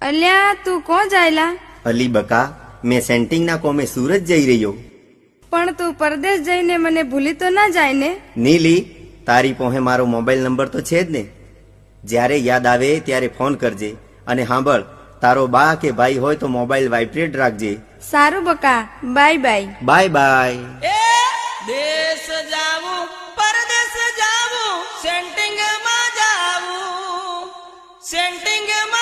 અલ્યા તું કોણ જાયલા? અલી બકા, મેં સેન્ટિંગના કોમે સુરત જઈ રહ્યો. પણ તું પરદેશ જઈને મને ભૂલી તો ના જાય ને? નીલી, તારી પોહે મારો મોબાઈલ નંબર તો છે જ ને. જ્યારે યાદ આવે ત્યારે ફોન કરજે. અને સાંભળ, તારો બા કે ભાઈ હોય તો મોબાઈલ વાઇબ્રેટ રાખજે. સારું બકા, બાય બાય. Bye bye. દેશ જાવું પરદેશ જાવું સેન્ટિંગ માં જાવું સેન્ટિંગ માં